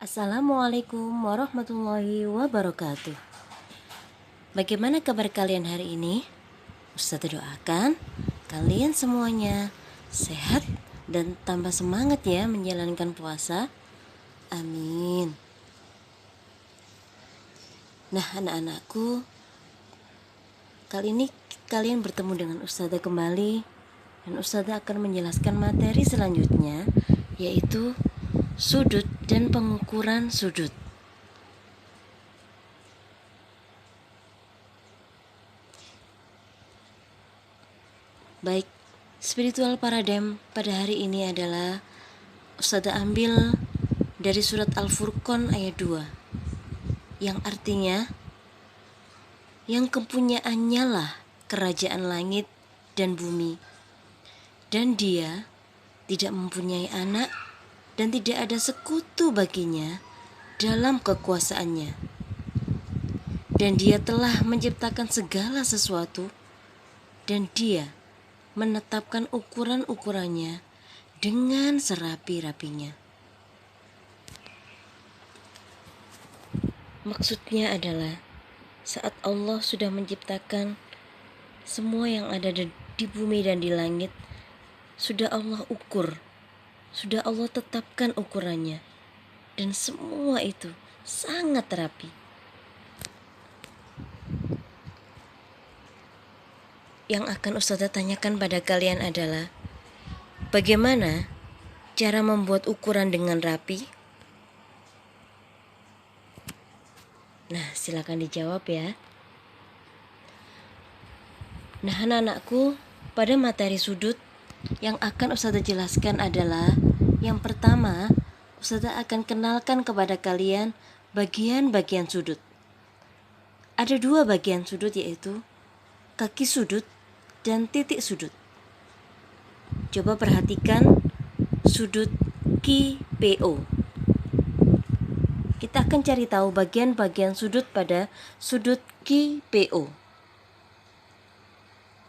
Assalamualaikum warahmatullahi wabarakatuh. Bagaimana kabar kalian hari ini? Ustazah doakan kalian semuanya sehat dan tambah semangat ya menjalankan puasa. Amin. Nah, anak-anakku, kali ini kalian bertemu dengan Ustazah kembali, dan Ustazah akan menjelaskan materi selanjutnya, yaitu sudut dan pengukuran sudut. Baik, spiritual paradigm pada hari ini adalah Ustazah ambil dari surat Al-Furqan ayat 2, yang artinya, yang kepunyaannya lah kerajaan langit dan bumi, dan dia tidak mempunyai anak dan tidak ada sekutu baginya dalam kekuasaannya, dan dia telah menciptakan segala sesuatu, dan dia menetapkan ukuran-ukurannya dengan serapi-rapinya. Maksudnya adalah saat Allah sudah menciptakan semua yang ada di bumi dan di langit, sudah Allah ukur, sudah Allah tetapkan ukurannya, dan semua itu sangat rapi. Yang akan Ustazah tanyakan pada kalian adalah, bagaimana cara membuat ukuran dengan rapi? Nah, silakan dijawab ya. Nah, anak-anakku, pada materi sudut yang akan Ustazah jelaskan adalah, yang pertama, Ustazah akan kenalkan kepada kalian bagian-bagian sudut. Ada dua bagian sudut, yaitu kaki sudut dan titik sudut. Coba perhatikan sudut QPO. Kita akan cari tahu bagian-bagian sudut pada sudut QPO.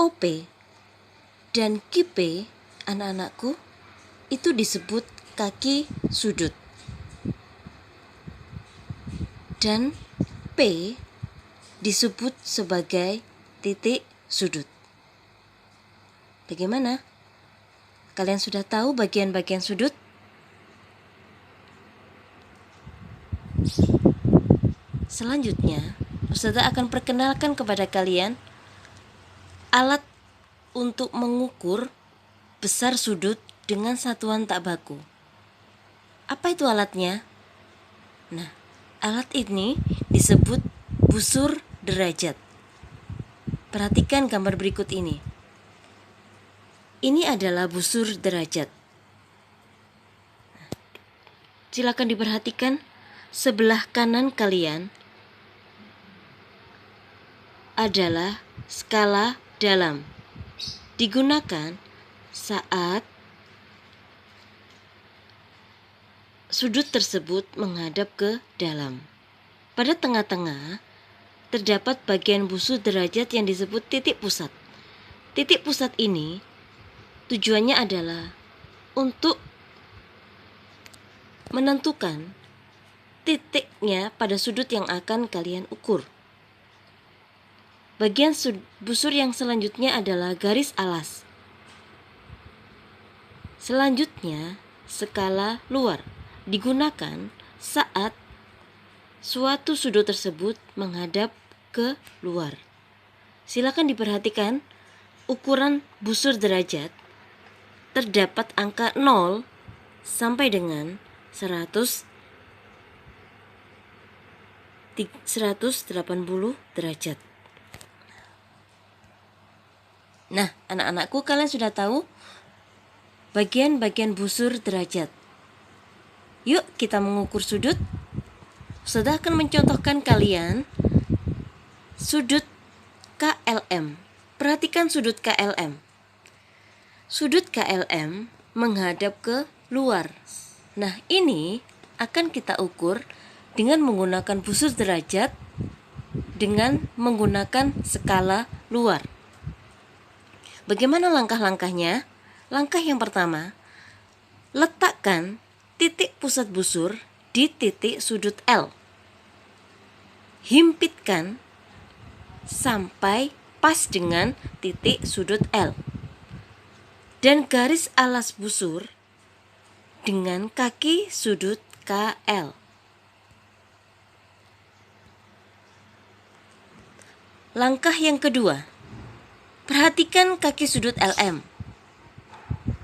OP dan QP, anak-anakku, itu disebut kaki sudut. Dan P disebut sebagai titik sudut. Bagaimana? Kalian sudah tahu bagian-bagian sudut? Selanjutnya, Ustazah akan perkenalkan kepada kalian alat untuk mengukur besar sudut dengan satuan tak baku. Apa itu alatnya? Nah, alat ini disebut busur derajat. Perhatikan gambar berikut ini. Ini adalah busur derajat. Silakan diperhatikan sebelah kanan kalian adalah skala dalam. Digunakan saat sudut tersebut menghadap ke dalam. Pada tengah-tengah terdapat bagian busur derajat yang disebut titik pusat. Titik pusat ini tujuannya adalah untuk menentukan titiknya pada sudut yang akan kalian ukur. Bagian busur yang selanjutnya adalah garis alas. Selanjutnya, skala luar digunakan saat suatu sudut tersebut menghadap ke luar. Silakan diperhatikan ukuran busur derajat. Terdapat angka 0 sampai dengan 180 derajat. Nah, anak-anakku, kalian sudah tahu bagian-bagian busur derajat. Yuk kita mengukur sudut. Ustazah akan mencontohkan kalian sudut KLM. Perhatikan sudut KLM. Sudut KLM menghadap ke luar. Nah, ini akan kita ukur dengan menggunakan busur derajat dengan menggunakan skala luar. Bagaimana langkah-langkahnya? Langkah yang pertama, letakkan titik pusat busur di titik sudut L. Himpitkan sampai pas dengan titik sudut L. Dan garis alas busur dengan kaki sudut KL. Langkah yang kedua, perhatikan kaki sudut LM.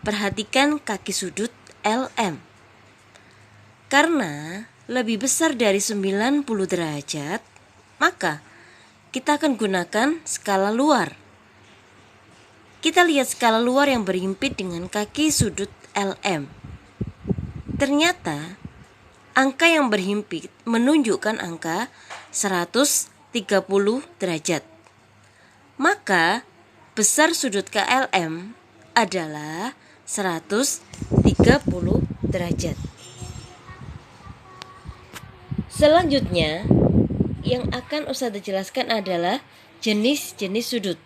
Perhatikan kaki sudut LM. Karena lebih besar dari 90 derajat, maka kita akan gunakan skala luar. Kita lihat skala luar yang berhimpit dengan kaki sudut LM. Ternyata angka yang berhimpit menunjukkan angka 130 derajat. Maka besar sudut KLM adalah 130 derajat. Selanjutnya yang akan Ustazah jelaskan adalah jenis-jenis sudut.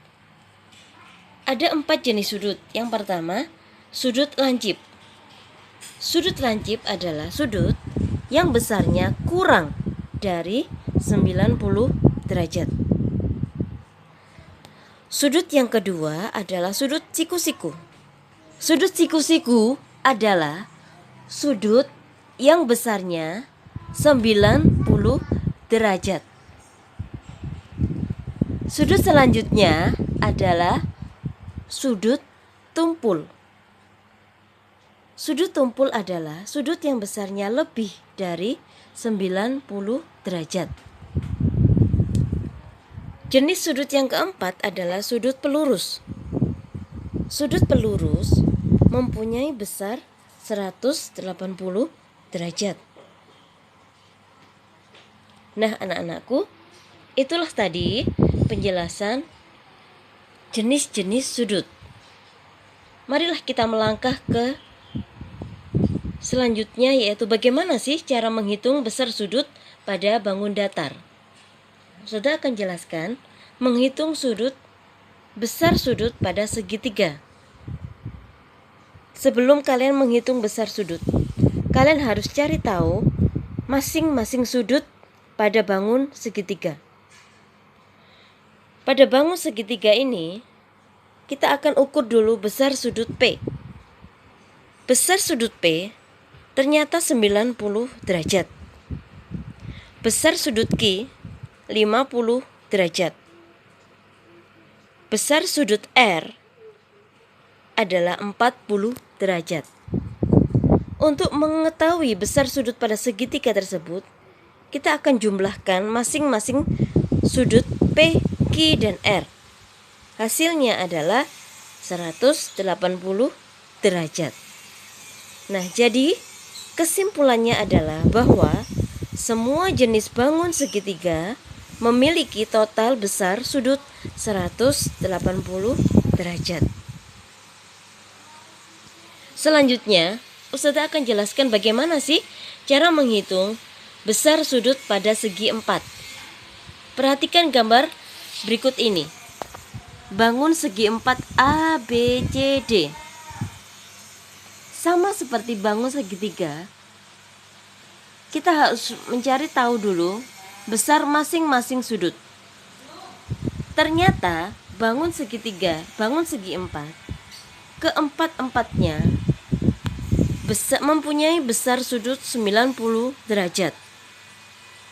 Ada 4 jenis sudut. Yang pertama, sudut lancip. Sudut lancip adalah sudut yang besarnya kurang dari 90 derajat. Sudut yang kedua adalah sudut siku-siku. Sudut siku-siku adalah sudut yang besarnya 90 derajat. Sudut selanjutnya adalah sudut tumpul. Sudut tumpul adalah sudut yang besarnya lebih dari 90 derajat. Jenis sudut yang keempat adalah sudut pelurus. Sudut pelurus mempunyai besar 180 derajat. Nah, anak-anakku, itulah tadi penjelasan jenis-jenis sudut. Marilah kita melangkah ke selanjutnya, yaitu bagaimana sih cara menghitung besar sudut pada bangun datar. Saudara akan jelaskan menghitung besar sudut pada segitiga. Sebelum kalian menghitung besar sudut, kalian harus cari tahu masing-masing sudut pada bangun segitiga. Pada bangun segitiga ini, kita akan ukur dulu besar sudut P. Besar sudut P ternyata 90 derajat. Besar sudut Q 50 derajat. Besar sudut R adalah 40 derajat. Untuk mengetahui besar sudut pada segitiga tersebut, kita akan jumlahkan masing-masing sudut P, Q, dan R. Hasilnya adalah 180 derajat. Nah, jadi kesimpulannya adalah bahwa semua jenis bangun segitiga memiliki total besar sudut 180 derajat. Selanjutnya, Ustazah akan jelaskan bagaimana sih cara menghitung besar sudut pada segi 4. Perhatikan gambar berikut ini. Bangun segi 4 A, B, C, D. Sama seperti bangun segitiga, kita harus mencari tahu dulu besar masing-masing sudut. Ternyata bangun segitiga, bangun segi 4, keempat-empatnya mempunyai besar sudut 90 derajat.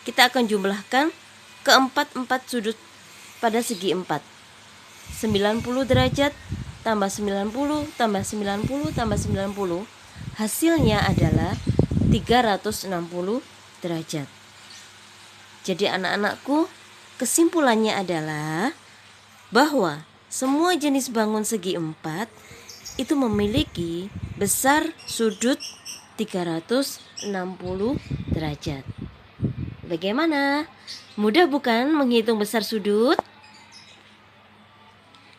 Kita akan jumlahkan keempat-empat sudut pada segi 4. 90 derajat tambah 90 tambah 90 tambah 90, hasilnya adalah 360 derajat. Jadi anak-anakku, kesimpulannya adalah bahwa semua jenis bangun segi 4 itu memiliki besar sudut 360 derajat. Bagaimana? Mudah bukan menghitung besar sudut?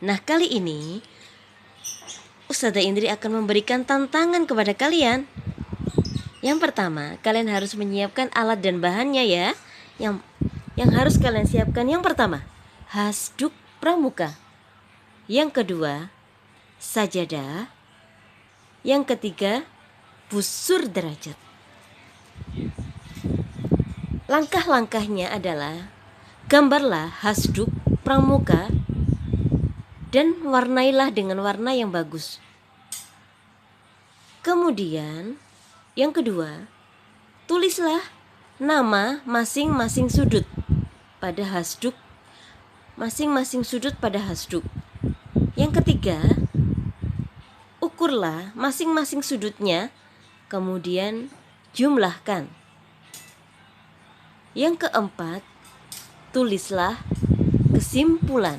Nah, kali ini Ustazah Indri akan memberikan tantangan kepada kalian. Yang pertama, kalian harus menyiapkan alat dan bahannya ya. Yang harus kalian siapkan, yang pertama, hasduk pramuka. Yang kedua, sajadah. Yang ketiga, busur derajat. Langkah-langkahnya adalah gambarlah hasduk pramuka dan warnailah dengan warna yang bagus. Kemudian yang kedua, tulislah nama masing-masing sudut pada hasduk, masing-masing sudut pada hasduk. Yang ketiga, ukurlah masing-masing sudutnya, kemudian jumlahkan. Yang keempat, tulislah kesimpulan.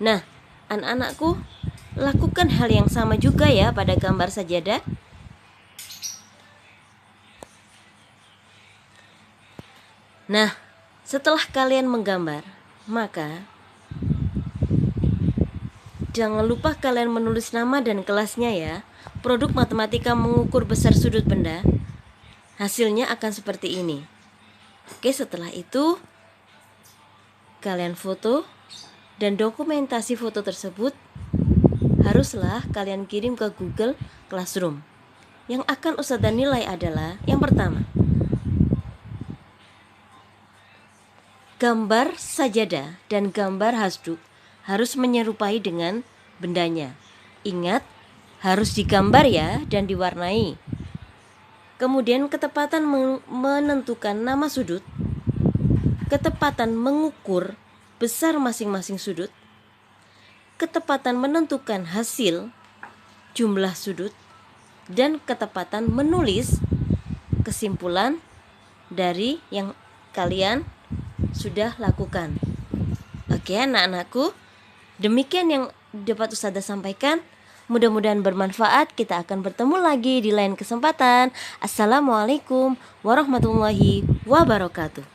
Nah, anak-anakku, lakukan hal yang sama juga ya pada gambar sajadah. Nah, setelah kalian menggambar, maka jangan lupa kalian menulis nama dan kelasnya ya. Produk matematika mengukur besar sudut benda, hasilnya akan seperti ini. Oke, setelah itu kalian foto, dan dokumentasi foto tersebut haruslah kalian kirim ke Google Classroom. Yang akan Ustazah nilai adalah yang pertama, gambar sajadah dan gambar hasduk harus menyerupai dengan bendanya. Ingat, harus digambar ya dan diwarnai. Kemudian ketepatan menentukan nama sudut, ketepatan mengukur besar masing-masing sudut, ketepatan menentukan hasil jumlah sudut, dan ketepatan menulis kesimpulan dari yang kalian sudah lakukan. Oke anak-anakku, demikian yang dapat Ustazah sampaikan. Mudah-mudahan bermanfaat. Kita akan bertemu lagi di lain kesempatan. Assalamualaikum warahmatullahi wabarakatuh.